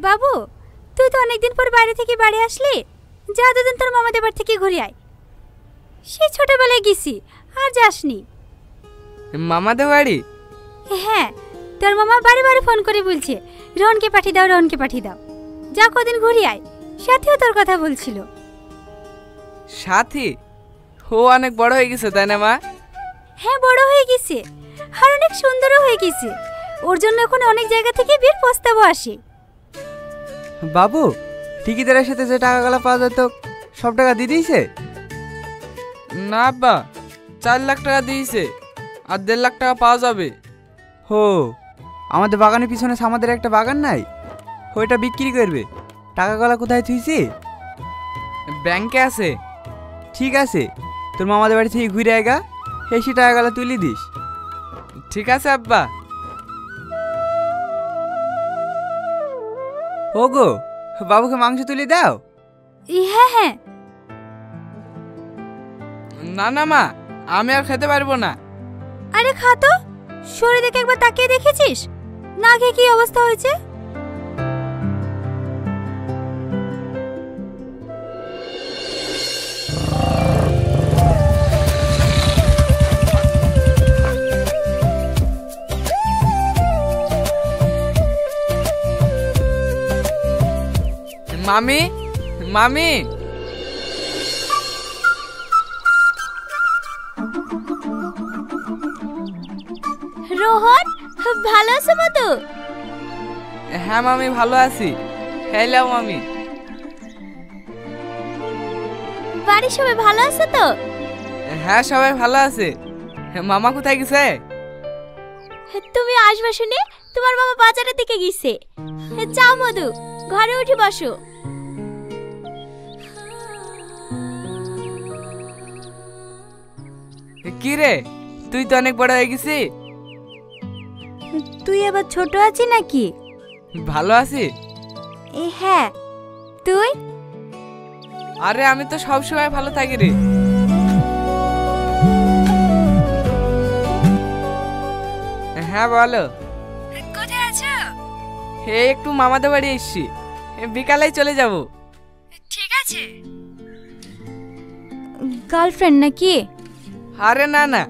বাবু, তুই তো অনেকদিন পর বাইরে থেকে বাড়ি আসলি। যা দুদিন তোর মামাদের বাড়ি থেকে ঘুরে আয়। সেই ছোটবেলায় গেছি, আর যাসনি। মামাদের বাড়ি? হ্যাঁ, তোর মামা বারে বারে ফোন করে বলছে রোহনকে পাঠিয়ে দাও, রোহনকে পাঠিয়ে দাও। যা কদিন ঘুরে আয়। সাথীও তোর কথা বলছিল। সাথী? ও অনেক বড় হয়ে গেছে তাই না মা? হ্যাঁ, বড় হয়ে গেছে, আর অনেক সুন্দরও হয়ে গেছে। ওর জন্য এখন অনেক জায়গা থেকে বিয়ের প্রস্তাবও আসে। বাবু, ঠিকিদারের সাথে যে টাকাগুলো পাওয়া যেত সব টাকা দিয়ে দিয়েছে? না আব্বা, 4 লাখ টাকা দিয়েছে, আর 1.5 লাখ টাকা পাওয়া যাবে। হো, আমাদের বাগানের পিছনে আমাদের একটা বাগান নাই, ওইটা বিক্রি করবে। টাকাগুলো কোথায় থুইছি? ব্যাংকে আছে। ঠিক আছে, তোর মামাদের বাড়ি থেকে ঘুরে আয়গা, এসে টাকাগুলো তুলে দিস। ঠিক আছে আব্বা। ওগো, বাবুকে মাংস তুলে দাও। হ্যাঁ হ্যাঁ। না না মা, আমি আর খেতে পারবো না। আরে খা তো, শরীর দেখে একবার তাকিয়ে দেখেছিস না খেয়ে কি অবস্থা হয়েছে? মামি, মামি। রোহন, ভালো আছো মতো? হ্যাঁ মামি, ভালো আছি। হ্যালো মামি। বাড়ির সবাই ভালো আছে তো? হ্যাঁ, সবাই ভালো আছে। মামা কোথায় গেছে? তুমি আসবে শুনে তোমার বাবা বাজারের দিকে গেছে। যাও মধু, ঘরে উঠে বসো। কি রে, তুই তো অনেক বড় হয়ে গেছি। তুই আবার ছোট আছিস নাকি? ভালো আছি। হ্যাঁ, তুই? আরে আমি তো সব সময় ভালো থাকি রে। হ্যাঁ বলো। কোথায় আছো? হে, একটু মামাদের বাড়ি এসছি, বিকালেই চলে যাব। ঠিক আছে। গার্লফ্রেন্ড নাকি? আরে না না,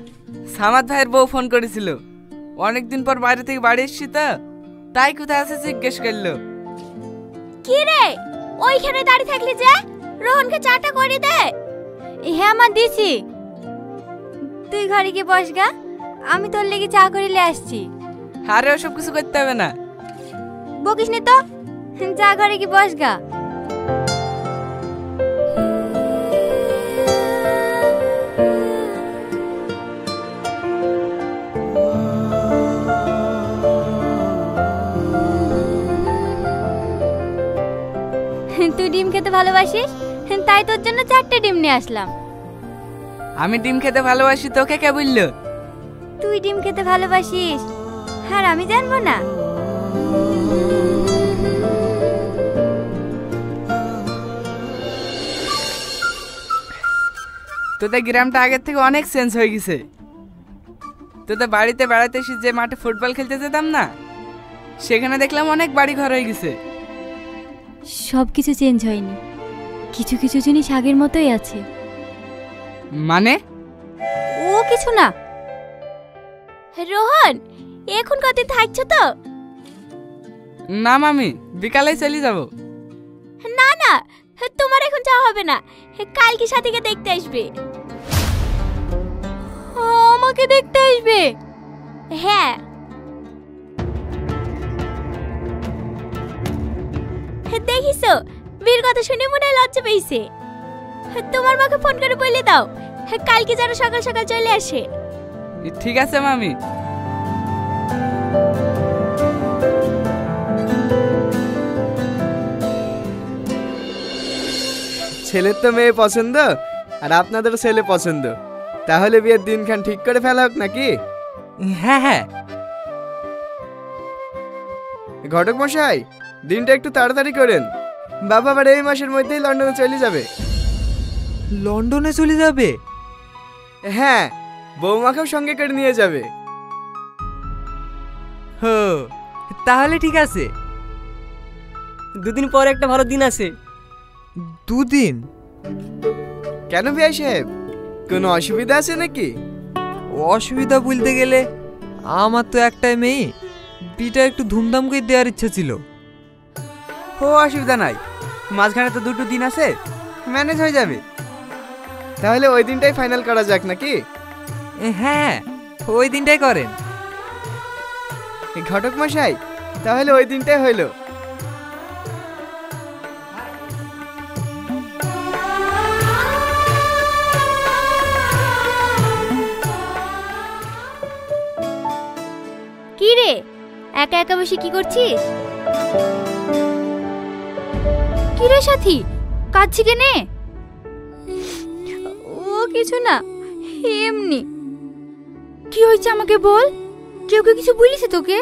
সামাদ ভাইয়ের বউ ফোন করেছিল। অনেকদিন পর বাইরে থেকে বাড়ি এসছি তো, তাই কোথায় আছে জিজ্ঞেস করলো। কি রে, ওইখানে দাঁড়িয়ে থাকলি যে? রোহনকে চাটা করে দে। হ্যাঁ মা, দিছি। তুই ঘরে গিয়ে বস গা, আমি তোর লেগে চা করিলে আসছি। আরে ওসব কিছু করতে হবে না। বকিস নি তো, যা ঘরে গিয়ে বস গা। তুই ডিম খেতে ভালোবাসিস, তাই তোর জন্য 4টে ডিম নিয়ে আসলাম। আমি ডিম খেতে ভালোবাসি, তোকে কে বললো? তুই ডিম খেতে ভালোবাসিস আর আমি জানবো না? তোদের গ্রামটা আগের থেকে অনেক চেঞ্জ হয়ে গেছে। তোদের বাড়িতে বেড়াতে এসে যে মাঠে ফুটবল খেলতে যেতাম না, সেখানে দেখলাম অনেক বাড়ি ঘর হয়ে গেছে। সব কিছু চেঞ্জ হয়নি, কিছু কিছু জিনিস আগের মতোই আছে। মানে? ও কিছু না। রোহন, এখন কতদিন থাকছো তো? না মামি, বিকালেই চলে যাব। না না, তোমার এখন যাওয়া হবে না, কালকে সাথীকে দেখতে আসবে। আমাকে দেখতে আসবে? হ্যাঁ। দেখিছো, বীর কথা শুনে মনে হয় লজ্জা পেয়েছে। তোমার মাকে ফোন করে বলে দাও কালকে যেন সকাল সকাল চলে আসে। ঠিক আছে মামি। ছেলের তো মেয়ে পছন্দ, আর আপনাদের ছেলে পছন্দ, তাহলে বিয়ের দিনখান ঠিক করে ফেলা হোক নাকি? হ্যাঁ হ্যাঁ। ঘটক মশাই, দিনটা একটু তাড়াতাড়ি করেন। বাবা আবার এই মাসের মধ্যেই লন্ডনে চলে যাবে। লন্ডনে চলে যাবে? হ্যাঁ, বৌমাকেও সঙ্গে করে নিয়ে যাবে। হো, তাহলে ঠিক আছে। দুদিন পর একটা ভালো দিন আছে। দুদিন? কেন ভাই সাহেব, কোনো অসুবিধা আছে নাকি? অসুবিধা বলতে গেলে আমার তো একটাই মেয়ে, বিটা একটু ধুমধাম করে দেওয়ার ইচ্ছা ছিল। ও অসুবিধা নাই, মাঝখানে তো 2টো দিন আছে, ম্যানেজ হয়ে যাবে। তাহলে ওই দিনটাই ফাইনাল করা যাক নাকি? হ্যাঁ, ওই দিনটাই করেন। ঘটক মশাই, তাহলে ওই দিনটাই হইলো। কি রে, একা একা বসে কি করছিস? কি রে সাথী, কাঁদছি কেনে? ও কিছু না, এমনি। কি হয়েছে আমাকে বল, কেউ কেউ কিছু বলিছে তোকে?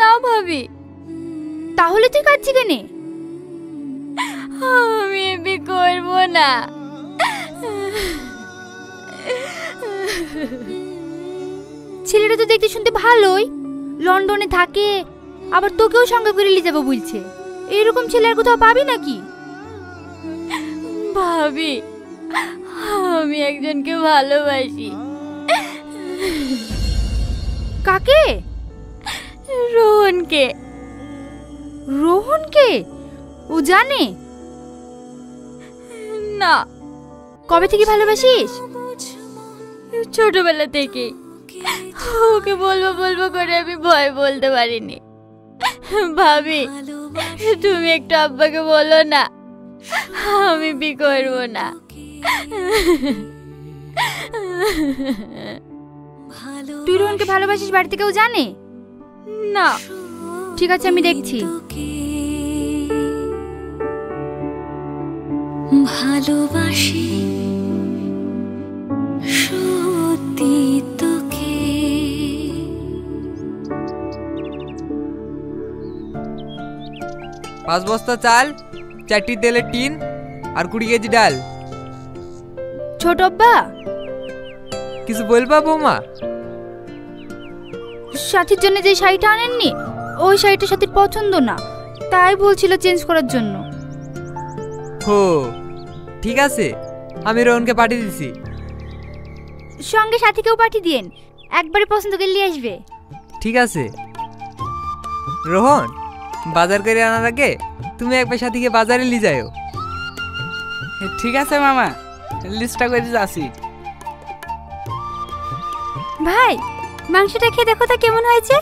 না ভাবি। তাহলে তুই কাঁদছি কেনে? আমি এমনি করবো না। ছেলেটা তো দেখতে শুনতে ভালোই, লন্ডনে থাকে, আবার তোকেও সঙ্গে করে নিয়ে যাবো বলছে। এরকম ছেলে আর কোথাও পাবি নাকি? ভাবি, আমি একজনকে ভালোবাসি। কাকে? রোহনকে। রোহনকে? ও জানে? না। কবে থেকে ভালোবাসিস? ছোটবেলা থেকে। ওকে বলবো বলবো করে আমি ভয় বলতে পারিনি। ভাবি, তুমি একটু আব্বাকে বলো না, আমি বিয়ে করবো না। তুই রোহনকে ভালোবাসিস, বাড়িতে কেউ জানে? না। ঠিক আছে, আমি দেখছি। ভালোবাসি সত্যি তোকে। 5 বস্তা চাল, 4টি তেলের টিন আর 20 কেজি ডাল। ছোট আব্বা, কিছু বলবা বৌমা? সাথীর জন্য যে শাড়িটা আনেননি, ওই শাড়িটা সাথীর পছন্দ না, তাই বলছিল চেঞ্জ করার জন্য। হো, ঠিক আছে, আমি রোহনকে পাঠিয়ে দিছি। সঙ্গে সাথীকেও পাঠিয়ে দিন, একবারে পছন্দ করে নিয়ে আসবে। ঠিক আছে। রোহন, বাজার করে আনার আগে তুমি একবার সাথীকে বাজারে নিয়ে যাও। ঠিক আছে মামা, লিস্টটা করে যাচ্ছি। ভাই, মাংসটা খেয়ে দেখো তা কেমন হয়েছে।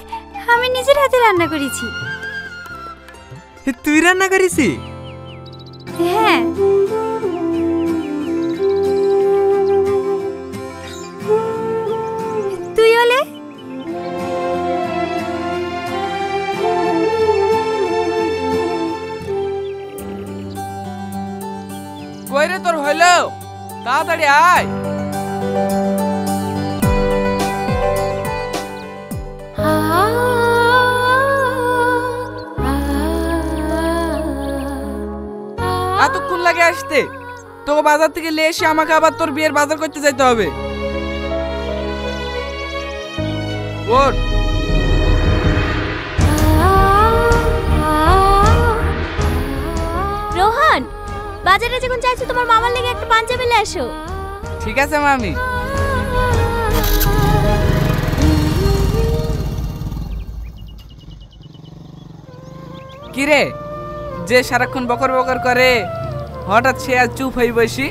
আমি নিজের হাতে রান্না করেছি। তুই রান্না করেছি? হ্যাঁ। তুই হলে? কই রে তোর হইলো? তাড়াতাড়ি আয়। এতক্ষণ লাগে আসতে? তোকে বাজার থেকে নিয়ে এসে আমাকে আবার তোর বিয়ের বাজার করতে যাইতে হবে। ওঠ। রোহন, বাজারে যখন যাচ্ছো তোমার মামার লেগে একটা পাঞ্জাবি নিয়ে এসো। ঠিক আছে মামি। কি রে, যে সারাক্ষণ বকর বকর করে, হঠাৎ সে আর চুপ হয়ে বসি?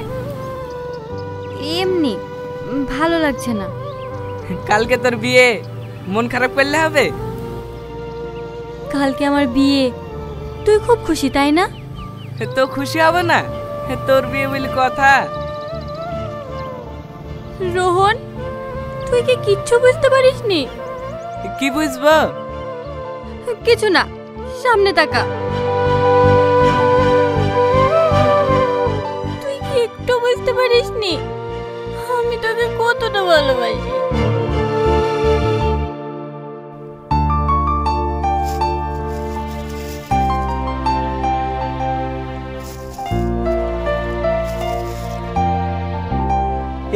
এমনি, ভালো লাগছে না। কালকে তোর বিয়ে, মন খারাপ করলে হবে? কালকে আমার বিয়ে, তুই খুব খুশি তাই না? তো খুশি হবে না? তোর বিয়ে বলে কথা। রোহন, তুই কি কিচ্ছু বুঝতে পারিসনি? কি বুঝবো? কিছু না, সামনে তাকা। তুই কি একটু বুঝতে পারিসনি আমি তোকে কতটা ভালোবাসি?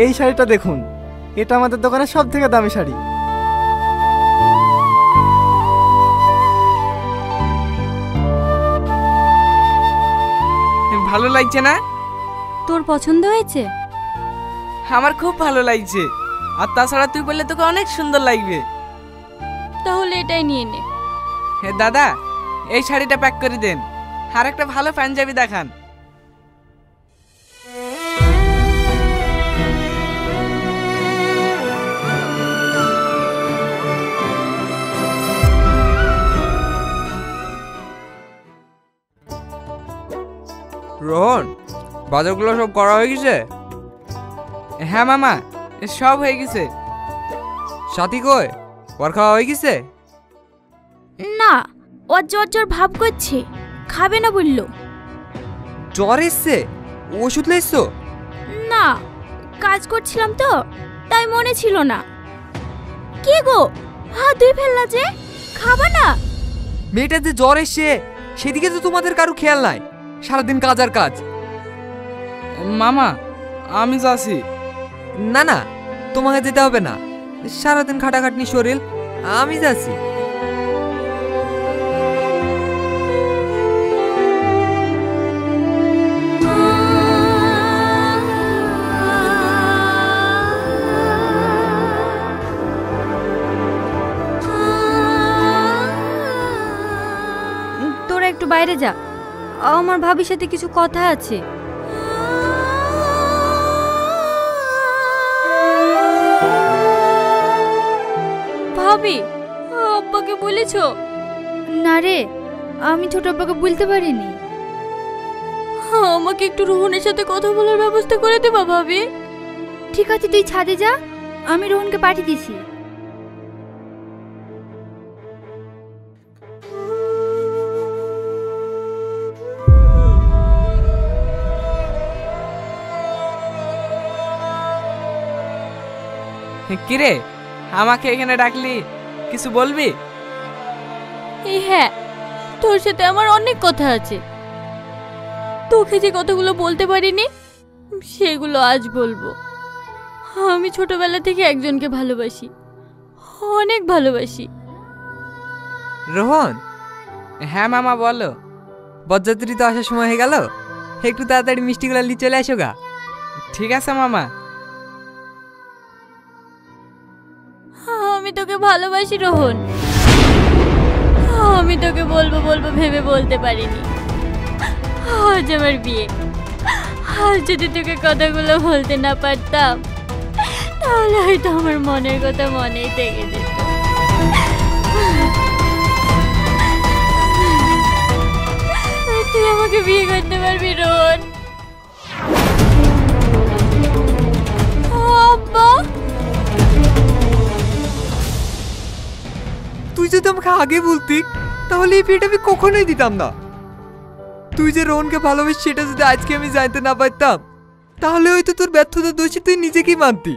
এই শাড়িটা দেখুন, এটা আমাদের দোকানের সব থেকে দামি শাড়ি। ভালো লাগছে না? তোর পছন্দ হয়েছে? আমার খুব ভালো লাগছে। আর তাছাড়া তুই বললে তোকে অনেক সুন্দর লাগবে। তাহলে এটাই নিয়ে নে। হে দাদা, এই শাড়িটা প্যাক করে দেন, আর একটা ভালো পাঞ্জাবি দেখান। রোহন, বাজারগুলো সব করা হয়ে গেছে? হ্যাঁ মামা, সব হয়ে গেছে। সাথী কই, ওর খাওয়া হয়ে গেছে? না, জ্বর জ্বর ভাব করছে, খাবে না বললো। জ্বর এসছে? ওষুধ লেসছো? না, কাজ করছিলাম তো, তাই মনে ছিল না। কে গো, হাত ধুয়ে ফেললা যে, খাবা না? মেয়েটা যে জ্বর এসছে সেদিকে তো তোমাদের কারো খেয়াল নাই, সারাদিন কাজ আর কাজ। মামা, আমি যাচ্ছি। না না, তোমাকে যেতে হবে না, সারাদিন খাটাখাটনি শরীর, আমি যাচ্ছি। তোরা একটু বাইরে যা, আমার ভাবির সাথে কিছু কথা আছে। ভাবি, আব্বাকে বলেছো? না রে, আমি ছোট আব্বাকে বলতে পারিনি। আমাকে একটু রোহনের সাথে কথা বলার ব্যবস্থা করে দেবা ভাবি? ঠিক আছে, তুই ছাদে যা, আমি রোহনকে পাঠিয়ে দিছি। কিরে, আমাকে এখানে ডাকলি, কিছু বলবি? হ্যাঁ, তোর সাথে আমার অনেক কথা আছে। তোকে যে কথাগুলো বলতে পারিনি সেগুলো আজ বলবো। আমি ছোটবেলা থেকে একজনকে ভালোবাসি, অনেক ভালোবাসি। রোহন, হ্যাঁ মামা, বলো। বরযাত্রী তো আসার সময় হয়ে গেল, একটু তাড়াতাড়ি মিষ্টিগুলো নিয়ে চলে আসো গা। ঠিক আছে মামা। আমি তোকে ভালোবাসি রোহন, আমি তোকে বলবো বলবো ভেবে বলতে পারিনি। আজ আমার বিয়ে, আজ যদি তোকে কথাগুলো বলতে না পারতাম তাহলে হয়তো আমার মনের কথা মনেই থেকে যেত। তুই আমাকে বিয়ে করতে পারবি রোহন? আব্বা, তুই যদি আমাকে আগে বলতি তাহলে এই বিয়েটা আমি কখনোই দিতাম না। তুই যে রোহনকে ভালোবাসিস সেটা যদি আজকে আমি জানতে না পারতাম তাহলে হয়তো তোর ব্যর্থতা দোষী তুই নিজেকেই মানতি।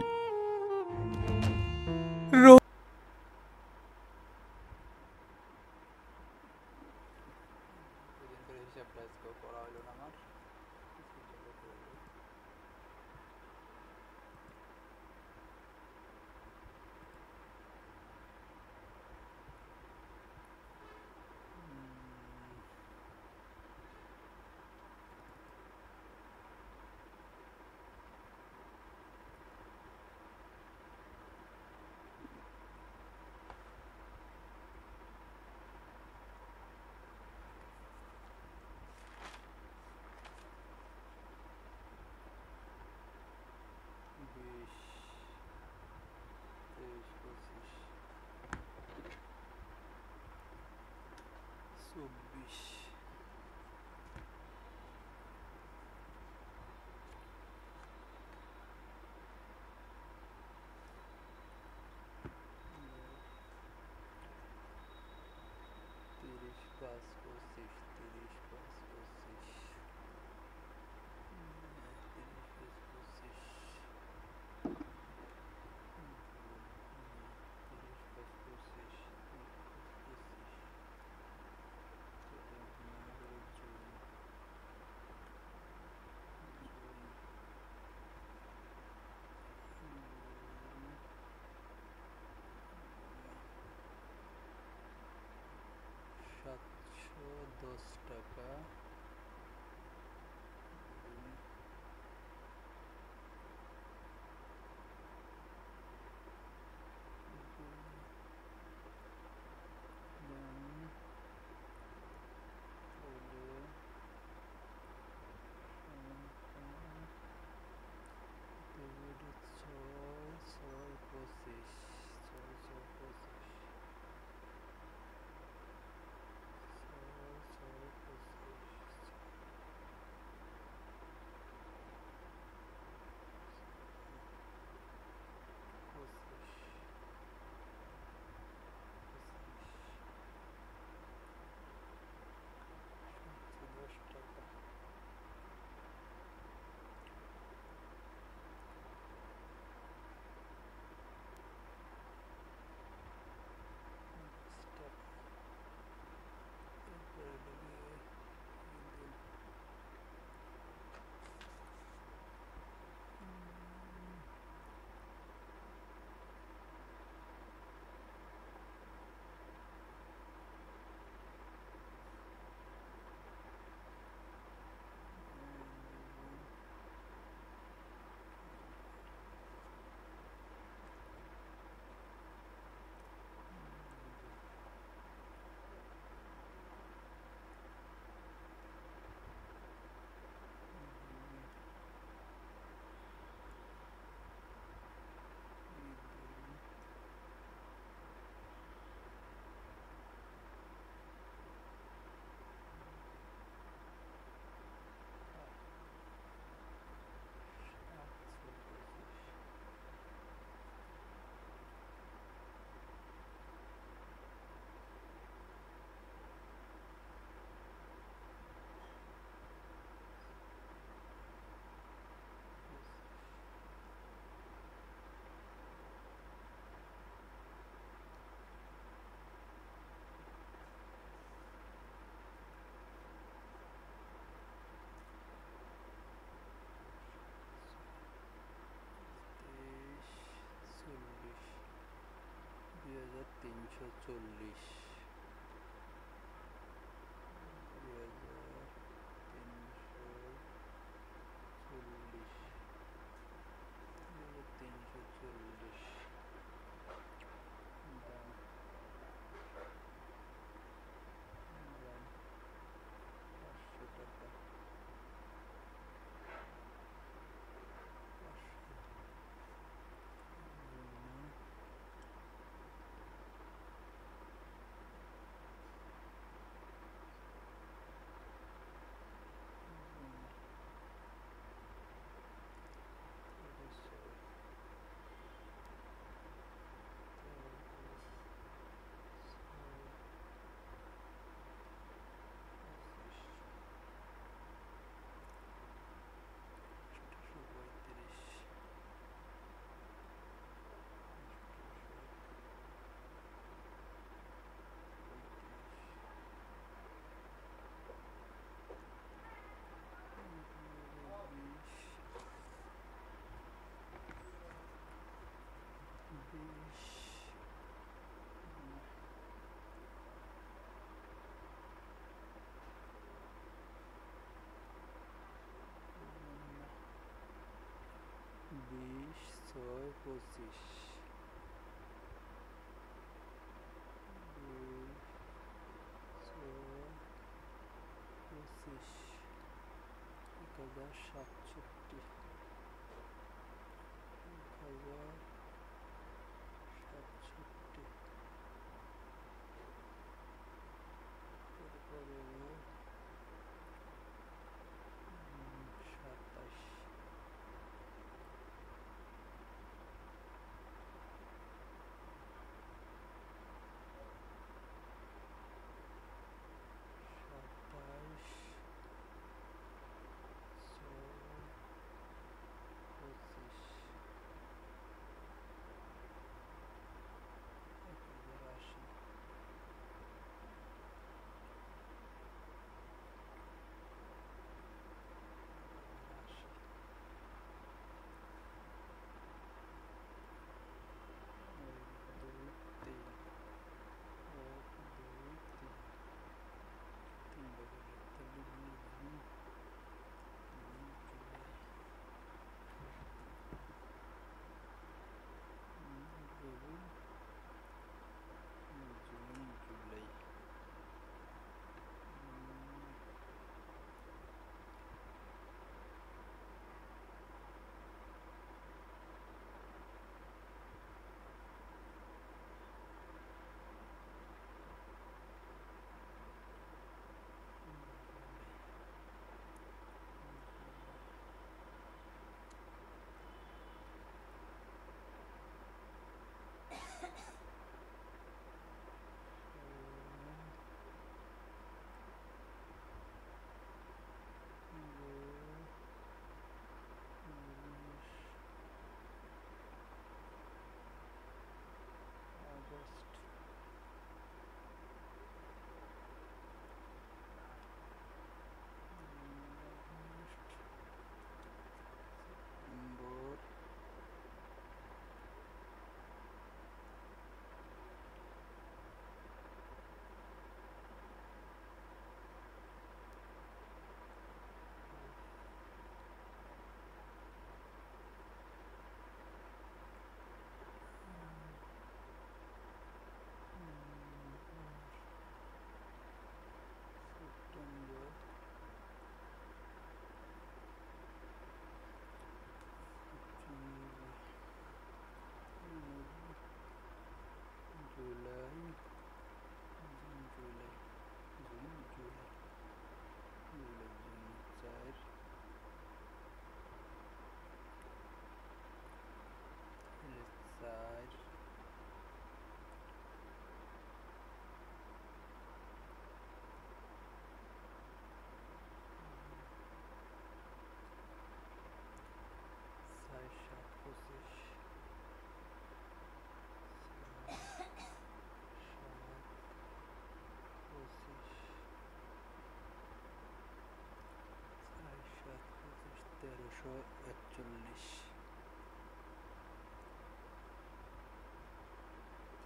1341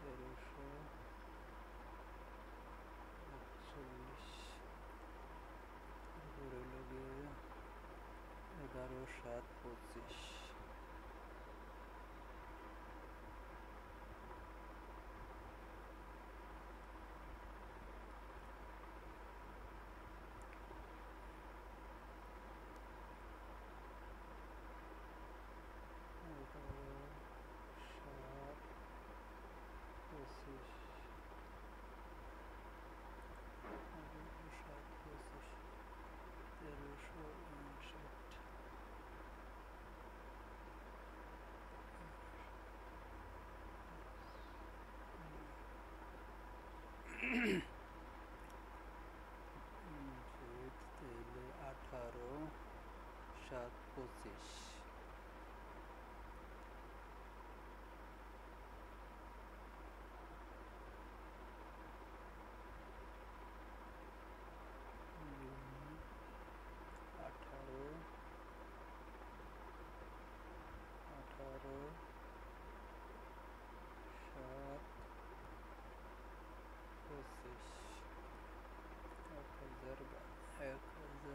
এরপর হইল গিয়ে 11/7/25 1359 তাহলে 18/7/25 18 7/25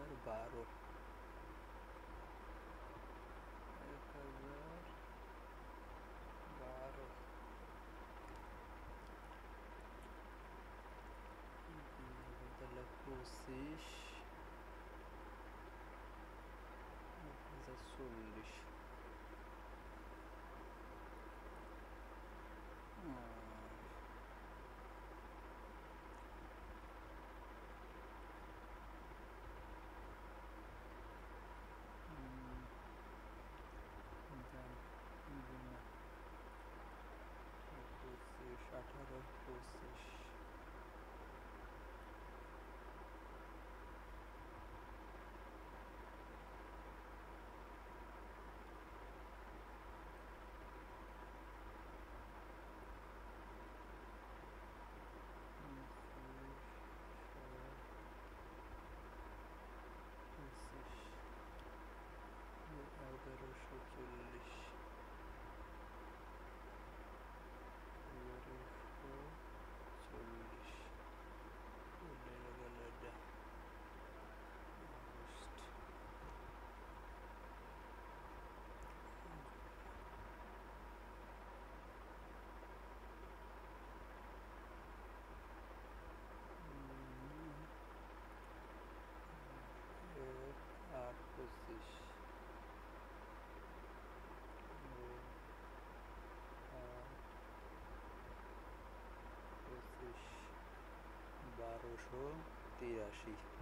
1012 তাহলে 25 1040 25 18 25 1140 8/25 1283